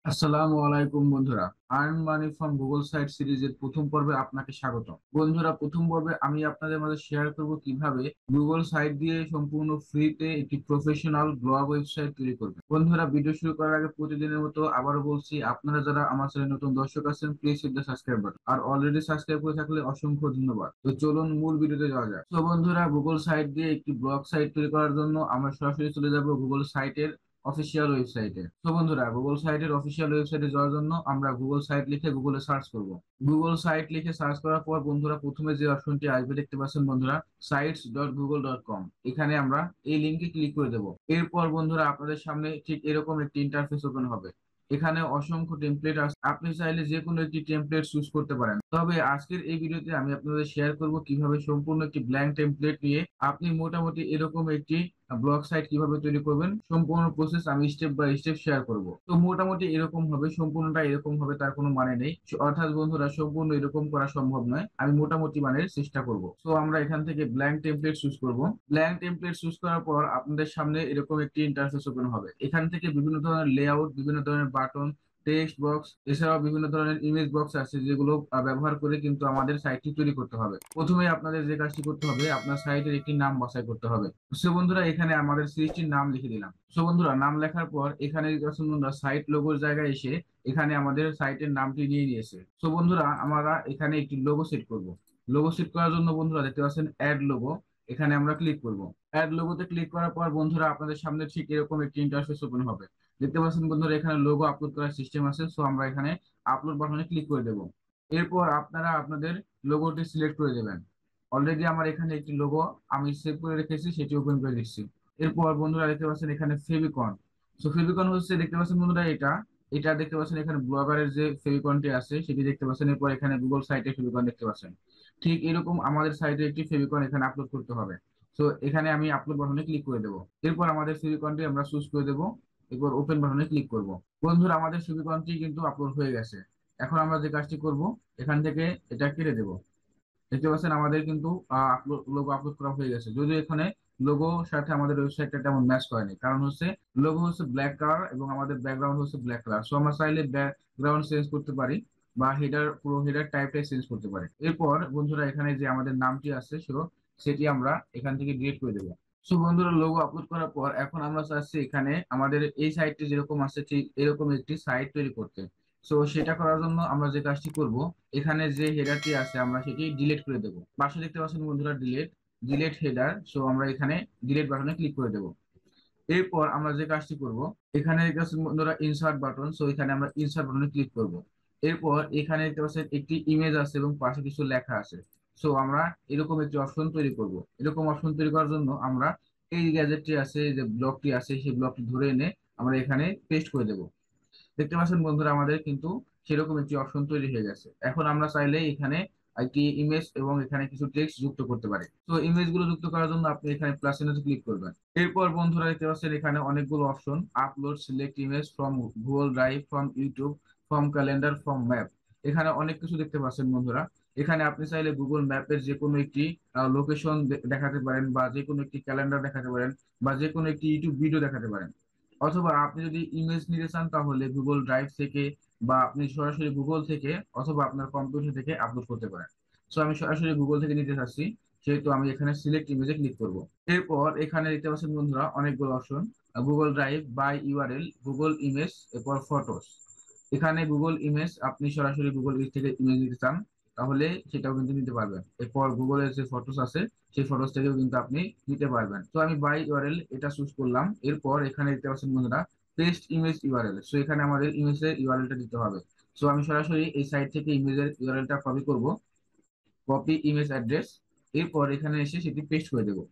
আসসালামু আলাইকুম বন্ধুরা। Earn money from Google site সিরিজের প্রথম পর্বে আপনাকে স্বাগত। বন্ধুরা, প্রথম পর্বে আমি আপনাদের মাঝে শেয়ার করব কিভাবে গুগল সাইট দিয়ে সম্পূর্ণ ফ্রিতে একটি প্রফেশনাল ব্লগ ওয়েবসাইট তৈরি করবেন। বন্ধুরা, ভিডিও শুরু করার আগে প্রতিদিনের মতো আবারও বলছি, আপনারা যারা আমার চ্যানেলে নতুন দর্শক আছেন, please hit the subscribe button, আর অলরেডি সাবস্ক্রাইব করে থাকলে অসংখ্য ধন্যবাদ। তো চলুন মূল ভিডিওতে যাওয়া যাক। তো বন্ধুরা, গুগল সাইট দিয়ে একটি ব্লগ সাইট তৈরি করার জন্য আমরা সরাসরি চলে যাব গুগল সাইটের অফিসিয়াল ওয়েবসাইটে। তো বন্ধুরা, গুগল সাইটের অফিসিয়াল ওয়েবসাইটে যাওয়ার জন্য আমরা গুগল সাইট লিখে গুগলে সার্চ করব। গুগল সাইট লিখে সার্চ করার পর বন্ধুরা, প্রথমে যে অপশনটি আসবে দেখতে পাচ্ছেন বন্ধুরা, sites.google.com। এখানে আমরা এই লিঙ্কে ক্লিক করে দেব। এরপর বন্ধুরা, আপনাদের সামনে ঠিক এরকম একটি ইন্টারফেস ওপেন হবে। এখানে অসংখ্য টেমপ্লেট আছে, আপনি চাইলে যে কোনো একটি টেমপ্লেট চুজ করতে পারেন। তবে আজকের এই ভিডিওতে আমি আপনাদের শেয়ার করব কিভাবে সম্পূর্ণ একটি ব্ল্যাঙ্ক টেমপ্লেট নিয়ে আপনি মোটামুটি এরকম একটি ব্লগ সাইট কিভাবে তৈরি করবেন। সম্পূর্ণ প্রসেস আমি স্টেপ বাই স্টেপ শেয়ার করব। তো মোটামুটি এরকম হবে, সম্পূর্ণটা এরকম হবে তার কোনো মানে নেই। অর্থাৎ বন্ধুরা, সম্পূর্ণ এরকম করা সম্ভব নয়, আমি মোটামুটি মানের চেষ্টা করব। তো আমরা এখান থেকে ব্ল্যাঙ্ক টেমপ্লেট চুজ করব। ব্ল্যাঙ্ক টেমপ্লেট চুজ করার পর আপনাদের সামনে এরকম একটি ইন্টারফেস ওপেন হবে। এখান থেকে বিভিন্ন ধরনের লেআউট, বিভিন্ন ধরনের বাটন, টেক্সট বক্স, এছাড়াও বিভিন্ন ধরনের ইমেজ বক্স আছে, যেগুলো ব্যবহার করে কিন্তু আমাদের সাইটটি তৈরি করতে হবে। প্রথমে আপনাদের যে কাজটি করতে হবে, আপনার সাইটের একটি নাম বাছাই করতে হবে। সো বন্ধুরা, এখানে আমাদের সিরিজটির নাম লিখে দিলাম। সো বন্ধুরা, নাম লেখার পর এখানে বন্ধুরা সাইট লোগোর জায়গায় এসে এখানে আমাদের সাইটের নামটি নিয়ে নিয়েছে। সো বন্ধুরা, আমরা এখানে একটি লোগো সেট করব। লোগো সেট করার জন্য বন্ধুরা দেখতে পাচ্ছেন অ্যাড লোগো। এখানে আমরা ক্লিক করব। অ্যাড লোগোতে ক্লিক করার পর বন্ধুরা, আপনাদের সামনে ঠিক এরকম একটি ইন্টারফেস ওপেন হবে। দেখতে পাচ্ছেন বন্ধুরা, এখানে লোগো আপলোড করার সিস্টেম আছে। সো আমরা এখানে আপলোড বাটনে ক্লিক করে দেব। এরপর আপনারা আপনাদের লোগোটি সিলেক্ট করে দেবেন। অলরেডি আমার এখানে একটি লোগো আমি সেভ করে রেখেছি, সেটি ওপেন করে দিচ্ছি। এরপর বন্ধুরা দেখতে পাচ্ছেন এখানে ফেভিকন। সো ফেভিকন হচ্ছে, দেখতে পাচ্ছেন বন্ধুরা, এটা এটা দেখতে পাচ্ছেন এখানে ব্লগারের যে ফেভিকনটি আছে সেটি দেখতে পাচ্ছেন। এরপর এখানে গুগল সাইটে ফেভিকন দেখতে পাচ্ছেন। ঠিক এরকম আমাদের সাইটে একটি ফেভিকন এখানে আপলোড করতে হবে। তো এখানে আমি আপলোড বাটনে ক্লিক করে দেবো। এরপর আমাদের ফেভিকনটি আমরা চুজ করে দেবো। এরপর ওপেন বাটনে ক্লিক করব। বন্ধুরা, আমাদের ফেভিকনটি কিন্তু আপলোড হয়ে গেছে। এখন আমরা যে কাজটি করব, এখান থেকে এটা কেটে দেব। দেখতে পাচ্ছেন আমাদের কিন্তু লোগো আপলোড করা হয়ে গেছে, যদিও এখানে লোগো সাথে আমাদের ওয়েবসাইটটা তেমন ম্যাচ করেনি। কারণ হচ্ছে লোগো হচ্ছে ব্ল্যাক কালার এবং আমাদের ব্যাকগ্রাউন্ড হচ্ছে ব্ল্যাক কালার। সো আমরা চাইলে ব্যাকগ্রাউন্ড চেঞ্জ করতে পারি বা পুরো হেডার টাইপটাই চেঞ্জ করতে পারি। এরপর বন্ধুরা, এখানে যে আমাদের নামটি আছে সেটি আমরা এখান থেকে ডিলিট করে দেবো। সো বন্ধুরা, লোগো আপলোড করার পর এখন আমরা চাচ্ছি এখানে আমাদের এই সাইটটি যেরকম আছে ঠিক এরকম একটি সাইট তৈরি করতে। সো সেটা করার জন্য আমরা যে কাজটি করব, এখানে যে হেডারটি আছে আমরা সেটি ডিলিট করে দেবো। পাশে দেখতে পাচ্ছেন বন্ধুরা, ডিলিট ডিলিট হেডার। সো আমরা এখানে ডিলিট বাটনে ক্লিক করে দেবো। এরপর আমরা যে কাজটি করব, এখানে দেখতে পাচ্ছেন বন্ধুরা ইনসার্ট বাটন। সো এখানে আমরা ইনসার্ট বাটনে ক্লিক করব। এরপর এখানে দেখতে পাচ্ছেন একটি ইমেজ আছে এবং পাশে কিছু লেখা আছে। সো আমরা এরকম একটি অপশন তৈরি করব। এরকম অপশন তৈরি করার জন্য আমরা এই গ্যাজেটটি আছে, যে ব্লকটি আছে, সেই ব্লকটি ধরে এনে আমরা এখানে পেস্ট করে দেব। দেখতে পাচ্ছেন বন্ধুরা, আমাদের কিন্তু সেরকম একটি অপশন তৈরি হয়ে গেছে। এখন আমরা চাইলে এখানে একটি ইমেজ এবং এখানে কিছু টেক্সট যুক্ত করতে পারি। তো ইমেজ গুলো যুক্ত করার জন্য আপনি এখানে প্লাস চিহ্নতে ক্লিক করবেন। এরপর বন্ধুরা দেখতে পাচ্ছেন এখানে অনেকগুলো option, upload, select image from Google drive, from YouTube, from calendar, from map. এখানে অনেক কিছু দেখতে পাচ্ছেন বন্ধুরা। এখানে আপনি চাইলে গুগল ম্যাপের যে কোনো একটি লোকেশন দেখাতে পারেন, বা যে কোনো একটি ক্যালেন্ডার দেখাতে পারেন, বা যে কোনো একটি ইউটিউব ভিডিও দেখাতে পারেন। অথবা আপনি যদি ইমেজ নিতে চান তাহলে গুগল ড্রাইভ থেকে, বা আপনি সরাসরি গুগল থেকে অথবা আপনার কম্পিউটার থেকে আপলোড করতে পারেন। সো আমি সরাসরি গুগল থেকে নিতে চাচ্ছি, সেহেতু আমি এখানে সিলেক্ট ইমেজে ক্লিক করব। এরপর এখানে দেখতে পাচ্ছেন বন্ধুরা অনেকগুলো option, Google drive, by URL, Google image, এরপর ফটোস। এখানে গুগল ইমেজ, আপনি সরাসরি গুগল থেকে ইমেজ নিতে চান তাহলে সেটাও কিন্তু নিতে পারবেন। এরপর গুগলের যে ফটোস আছে সেই ফটোস থেকেও কিন্তু আপনি নিতে পারবেন। তো আমি বাই ইউআরএল এটা চুজ করলাম। এরপর এখানে দেখতে পাচ্ছেন বন্ধুরা পেস্ট ইমেজ ইউআরএল। সো এখানে আমাদের ইমেজের ইউআরএলটা দিতে হবে। সো আমি সরাসরি এই সাইট থেকে ইমেজের ইউআরএলটা কপি করব, কপি ইমেজ অ্যাড্রেস। এরপর এখানে এসে সেটি পেস্ট করে দেবো।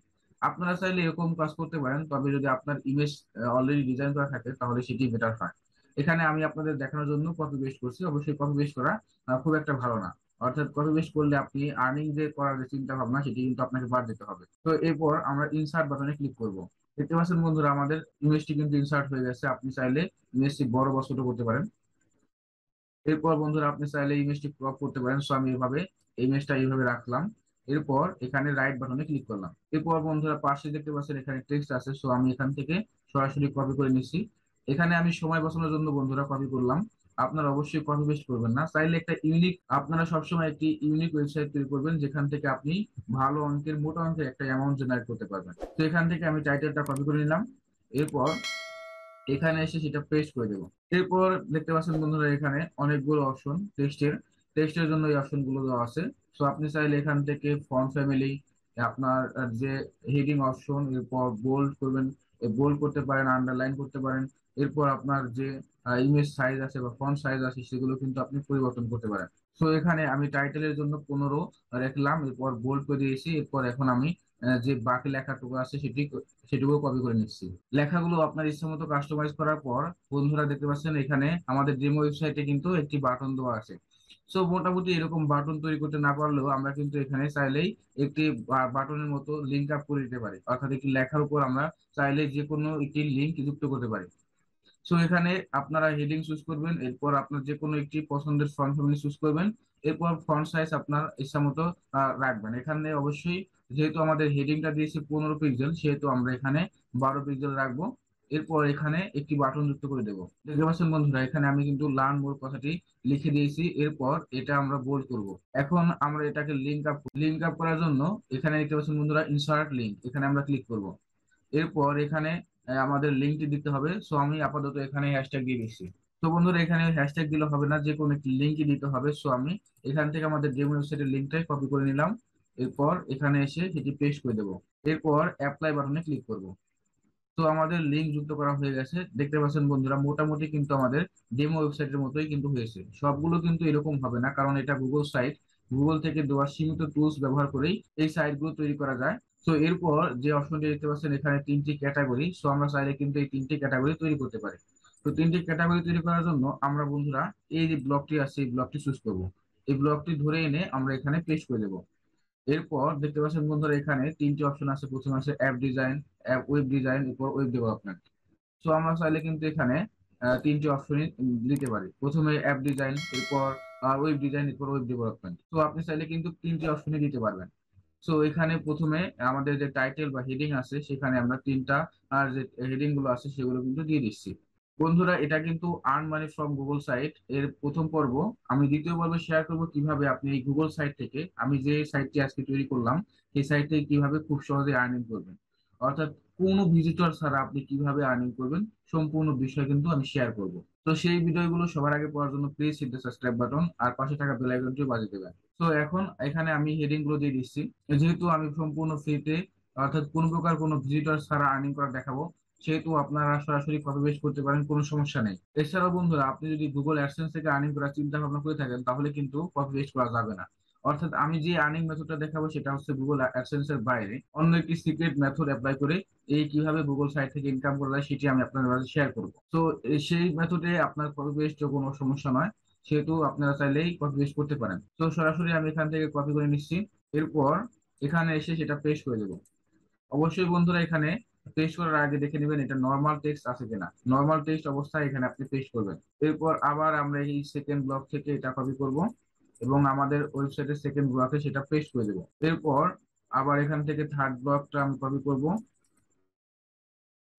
আপনারা চাইলে এরকম কাজ করতে পারেন, তবে যদি আপনার ইমেজ অলরেডি ডিজাইন করা থাকে তাহলে সেটি বেটার হয়। এখানে আমি আপনাদের দেখানোর জন্য কপি পেস্ট করছি। অবশ্যই কপি পেস্ট করা খুব একটা ভালো না। অর্থাৎ কপি পেস্ট করলে আপনি আর্নিং যে করার যে চিন্তা ভাবনা সেটি কিন্তু আপনাকে বাদ দিতে হবে। তো এরপর আমরা ইনসার্ট বাটনে ক্লিক করব। দেখতে পাচ্ছেন বন্ধুরা, আমাদের ইমেজটি কিন্তু ইনসার্ট হয়ে গেছে। আপনি চাইলে ইমেজটি বড় বা ছোট করতে পারেন। এরপর বন্ধুরা, আপনি চাইলে ইমেজটি ক্রপ করতে পারেন। সো আমি এভাবে ইমেজটা এইভাবে রাখলাম। এরপর এখানে রাইট বাটনে ক্লিক করলাম। এরপর বন্ধুরা পাশে দেখতে পাচ্ছেন এখানে টেক্সট আছে। সো আমি এখান থেকে সরাসরি কপি করে নিচ্ছি। এখানে আমি সময় বাঁচানোর জন্য বন্ধুরা কপি করলাম। আপনারা অবশ্যই কপি পেস্ট করবেন না, চাইলে একটা ইউনিক, আপনারা সবসময় একটি ইউনিক ওয়েবসাইট তৈরি করবেন যেখান থেকে আপনি ভালো অঙ্কের, মোটা অঙ্কের একটা অ্যামাউন্ট জেনারেট করতে পারবেন। তো এখান থেকে আমি টাইটেলটা কপি করে নিলাম, এরপর এখানে এসে সেটা পেস্ট করে দেবো। এরপর দেখতে পাচ্ছেন বন্ধুরা এখানে অনেকগুলো অপশন টেক্সটের জন্য এই অপশন গুলো দেওয়া আছে। সো আপনি চাইলে এখান থেকে ফন্ট ফ্যামিলি, আপনার যে হেডিং অপশন, এরপর বোল্ড করবেন, বোল্ড করতে পারেন, আন্ডারলাইন করতে পারেন। এরপর আপনার যে ইমেজ সাইজ আছে বা ফন্ট সাইজ আছে সেগুলো কিন্তু আপনি পরিবর্তন করতে পারেন। সো এখানে আমি টাইটেলের জন্য 15 রাখলাম, এরপর বোল্ড করে দিয়েছি। এরপর এখন আমি যে বাকি লেখাটুকু আছে সেটুকু কপি করে নিচ্ছি। লেখাগুলো আপনার ইচ্ছা মতো কাস্টমাইজ করার পর বন্ধুরা দেখতে পাচ্ছেন এখানে আমাদের ডেমো ওয়েবসাইটে কিন্তু একটি বাটন দেওয়া আছে। সো মোটামুটি এরকম বাটন তৈরি করতে না পারলেও আমরা কিন্তু এখানে চাইলেই একটি বাটনের মতো লিঙ্ক আপ করে দিতে পারি, অর্থাৎ একটি লেখার উপর আমরা চাইলে যে কোনো একটি লিঙ্ক যুক্ত করতে পারি। সো এখানে আপনারা হেডিং চুজ করবেন, এরপর আপনার যে কোনো একটি পছন্দের ফন্ট ফ্যামিলি চুজ করবেন, এরপর ফন্ট সাইজ আপনার ইচ্ছা মতো রাখবেন। এখানে অবশ্যই যেহেতু আমাদের হেডিংটা দিয়েছে 15 পিক্সেল, সেহেতু আমরা এখানে 12 পিক্সেল রাখবো। এরপর এখানে একটি বাটন যুক্ত করে দেবো। দেখতে পাচ্ছেন বন্ধুরা এখানে আমি কিন্তু লার্ন মোর কথাটি লিখে দিয়েছি, এরপর এটা আমরা বোল্ড করব। এখন আমরা এটাকে লিঙ্ক আপ করার জন্য এখানে দেখতে পাচ্ছেন বন্ধুরা ইনসার্ট লিঙ্ক, এখানে আমরা ক্লিক করব। এরপর এখানে আমাদের লিঙ্কটি দিতে হবে। সো আমি আপাতত এখানে হ্যাশট্যাগ দিয়ে দিচ্ছি। তো বন্ধুরা এখানে হ্যাশট্যাগ দিলে হবে না, যে কোনো একটি লিঙ্কই দিতে হবে। সো আমি এখান থেকে আমাদের ডেমো ওয়েবসাইটের লিঙ্কটাই কপি করে নিলাম, এরপর এখানে এসে সেটি পেস্ট করে দেবো। এরপর অ্যাপ্লাই বাটনে ক্লিক করব। তো আমাদের লিঙ্ক যুক্ত করা হয়ে গেছে। দেখতে পাচ্ছেন বন্ধুরা মোটামুটি কিন্তু আমাদের ডেমো ওয়েবসাইটের মতোই কিন্তু হয়েছে। সবগুলো কিন্তু এরকম হবে না, কারণ এটা গুগল সাইট। গুগল থেকে দেওয়া সীমিত টুলস ব্যবহার করেই এই সাইটগুলো তৈরি করা যায়। তো এরপর যে অপশনটি দেখতে পাচ্ছেন এখানে 3টি ক্যাটাগরি, সো আমরা চাইলে কিন্তু এই 3টি ক্যাটাগরি তৈরি করতে পারি। তো 3টি ক্যাটাগরি তৈরি করার জন্য আমরা বন্ধুরা এই যে ব্লকটি আছে এই ব্লকটি চুজ করব। এই ব্লকটি ধরে এনে আমরা এখানে পেস্ট করে দেবো। এরপর দেখতে পাচ্ছেন বন্ধুরা এখানে 3টি অপশন আছে। প্রথমে আছে app design, app web design, এরপর ওয়েব ডেভেলপমেন্ট। সো আমরা চাইলে কিন্তু এখানে 3টি অপশনই দিতে পারি। প্রথমে অ্যাপ ডিজাইন, এরপর ওয়েব ডিজাইন, এরপর ওয়েব ডেভেলপমেন্ট। তো আপনি চাইলে কিন্তু 3টি অপশনই দিতে পারবেন। সো এখানে প্রথমে আমাদের যে টাইটেল বা হেডিং আছে সেখানে আমরা 3টা আর যে হেডিং গুলো আছে সেগুলো কিন্তু দিয়ে দিচ্ছি। বন্ধুরা এটা কিন্তু earn money from Google site এর প্রথম পর্ব। আমি দ্বিতীয় পর্বে শেয়ার করব কিভাবে আপনি এই গুগল সাইট থেকে, আমি যে সাইটটি আজকে তৈরি করলাম সেই সাইট থেকে কিভাবে খুব সহজে আর্নিং করবেন, অর্থাৎ কোনো ভিজিটর ছাড়া আপনি কিভাবে আর্নিং করবেন, সম্পূর্ণ বিষয় কিন্তু আমি শেয়ার করব। তো সেই ভিডিওগুলো সবার আগে পাওয়ার জন্য please hit the subscribe button আর পাশে থাকা বেল আইকনটি বাজিয়ে দেবেন। তো এখন এখানে আমি হেডিং গুলো দিয়ে দিচ্ছি। যেহেতু আমি সম্পূর্ণ ফ্রিতে, অর্থাৎ কোনো প্রকার কোনো ভিজিটর ছাড়া আর্নিং করা দেখাবো, সেহেতু আপনারা সরাসরি কপি পেস্ট করতে পারেন, কোনো সমস্যা নেই। এছাড়াও বন্ধুরা আপনি যদি গুগল অ্যাডসেন্স থেকে আর্নিং করার চিন্তা ভাবনা করে থাকেন তাহলে কিন্তু কপি পেস্ট করা যাবে না। অর্থাৎ আমি যে আর্নিং মেথডটা দেখাবো সেটা হচ্ছে গুগল অ্যাডসেন্স এর বাইরে অন্য একটি সিক্রেট মেথড অ্যাপ্লাই করে এই কিভাবে গুগল সাইট থেকে ইনকাম করা যায় সেটি আমি আপনাদের মাঝে শেয়ার করবো। তো সেই মেথডে আপনার কপি পেস্ট কোনো সমস্যা নয়, সেহেতু আপনারা চাইলেই কপি পেস্ট করতে পারেন। তো সরাসরি আমি এখান থেকে কপি করে নিচ্ছি, এরপর এখানে এসে সেটা পেস্ট করে দেবো। অবশ্যই বন্ধুরা এখানে পেস্ট করার আগে দেখে নেবেন এটা নর্মাল টেক্সট আছে কিনা। নর্মাল টেক্সট অবস্থায় এখানে আপনি পেস্ট করবেন। এরপর আবার আমরা এই সেকেন্ড ব্লক থেকে এটা কপি করব এবং আমাদের ওয়েবসাইটের সেকেন্ড ব্লকে সেটা পেস্ট করে দেবো। এরপর আবার এখান থেকে থার্ড ব্লকটা আমি কপি করব।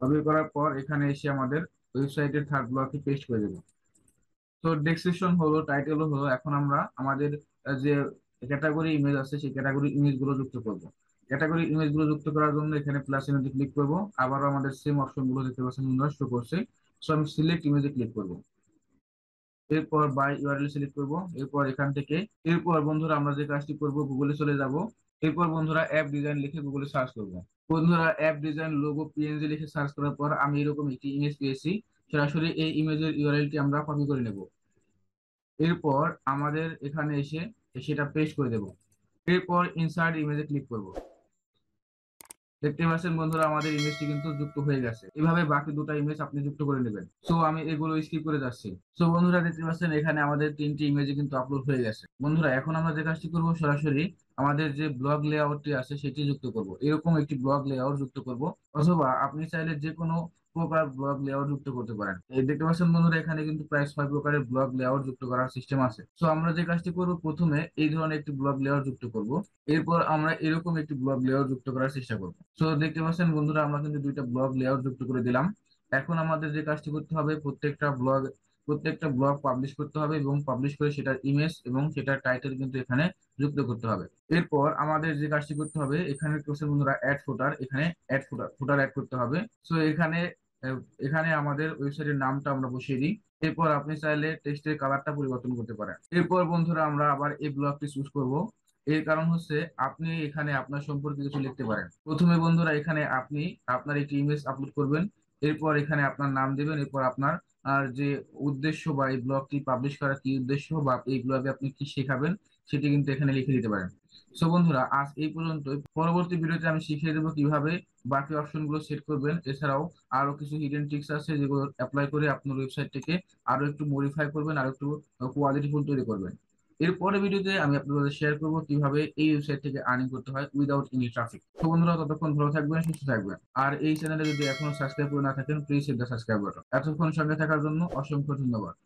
কপি করার পর এখানে এসে আমাদের ওয়েবসাইটের থার্ড ব্লকে পেস্ট করে দেবো। তো ডেসক্রিপশন হলো, টাইটেল হলো, এখন আমরা আমাদের যে ক্যাটাগরি ইমেজ আছে সেই ক্যাটাগরি ইমেজ গুলো যুক্ত করব। ক্যাটাগরি ইমেজ গুলো যুক্ত করার জন্য এখানে প্লাস ইমেজে ক্লিক করব। আবারও আমাদের সেম অপশন গুলো দেখতে পাচ্ছেন শো করছে। সো আমি সিলেক্ট ইমেজে ক্লিক করব, এরপর বাই ইউআরএল সিলেক্ট করব। এরপর এখান থেকে এরপর বন্ধুরা আমরা যে কাজটি করব গুগলে চলে যাব। এরপর বন্ধুরা অ্যাপ ডিজাইন লিখে গুগলে সার্চ করব। বন্ধুরা অ্যাপ ডিজাইন লোগো পিএনজি লিখে সার্চ করার পর আমি এরকম একটি ইমেজ পেয়েছি। সরাসরি এই ইমেজের ইউআরএলটি আমরা কপি করে নেব। এরপর আমাদের এখানে এসে সেটা পেস্ট করে দেব। এরপর ইনসার্ট ইমেজে ক্লিক করব। দেখতে পাচ্ছেন বন্ধুরা আমাদের ইমেজটি কিন্তু যুক্ত হয়ে গেছে। এভাবে বাকি দুটো ইমেজ আপনি যুক্ত করে নেবেন। সো আমি এগুলো স্কিপ করে যাচ্ছি। সো বন্ধুরা দেখতে পাচ্ছেন এখানে আমাদের 3টি ইমেজ কিন্তু আপলোড হয়ে গেছে। বন্ধুরা এখন আমরা যে কাজটি করব সরাসরি আমাদের যে ব্লগ লেআউটটি আছে সেটি যুক্ত করব। এরকম একটি ব্লগ লেআউট যুক্ত করব, অথবা আপনি চাইলে যে কোনো প্রকার ব্লগ লেআউট যুক্ত করতে পারেন। এই দেখতে পাচ্ছেন বন্ধুরা এখানে কিন্তু প্রায় 6 প্রকারের ব্লগ লেআউট যুক্ত করার সিস্টেম আছে। সো আমরা যে কাজটি করব প্রথমে এই ধরনের একটি ব্লগ লেআউট যুক্ত করব, এরপর আমরা এরকম একটি ব্লগ লেআউট যুক্ত করার চেষ্টা করব। সো দেখতে পাচ্ছেন বন্ধুরা আমরা কিন্তু দুইটা ব্লগ লেআউট যুক্ত করে দিলাম। এখন আমাদের যে কাজটি করতে হবে, প্রত্যেকটা ব্লগ পাবলিশ করতে হবে এবং পাবলিশ করে সেটার ইমেজ এবং সেটার টাইটেল কিন্তু এখানে যুক্ত করতে হবে। এরপর আমাদের যে কাজটি করতে হবে, এখানে করছে বন্ধুরা অ্যাড ফুটার, এখানে ফুটার অ্যাড করতে হবে। সো আহ, এখানে আমাদের ওয়েবসাইটের নামটা আমরা বসিয়ে দিই। এরপর আপনি চাইলে টেক্সটের কালারটা পরিবর্তন করতে পারেন। এরপর বন্ধুরা আমরা আবার এই ব্লগটি চুজ করব। এর কারণ হচ্ছে আপনি এখানে আপনার সম্পর্কে কিছু লিখতে পারেন। প্রথমে বন্ধুরা এখানে আপনি আপনার একটি ইমেজ আপলোড করবেন। এরপর এখানে আপনার নাম দিবেন। এরপর আপনার যে উদ্দেশ্য বা এই ব্লগটি পাবলিশ করার কি উদ্দেশ্য বা এই ব্লগে আপনি কি শেখাবেন সেটি কিন্তু এখানে লিখে দিতে পারেন। সো বন্ধুরা আজ এই পর্যন্ত। পরবর্তী ভিডিওতে আমি শিখিয়ে দেবো কিভাবে বাকি অপশন গুলো সেট করবেন। এছাড়াও আরো কিছু হিডেন ট্রিক্স আছে যেগুলো অ্যাপ্লাই করে আপনার ওয়েবসাইটটিকে আরো একটু মডিফাই করবেন, আরো একটু কোয়ালিটিফুল তৈরি করবেন। এর পরের ভিডিওতে আমি আপনাদের শেয়ার করবো কিভাবে এই ওয়েবসাইট থেকে আর্নিং করতে হয় উইদাউট এনি ট্রাফিক। তো বন্ধুরা ততক্ষণ ভালো থাকবেন, সুস্থ থাকবেন। আর এই চ্যানেলে যদি এখনো সাবস্ক্রাইব করে না থাকেন, please hit the subscribe button. এতক্ষণ সঙ্গে থাকার জন্য অসংখ্য ধন্যবাদ।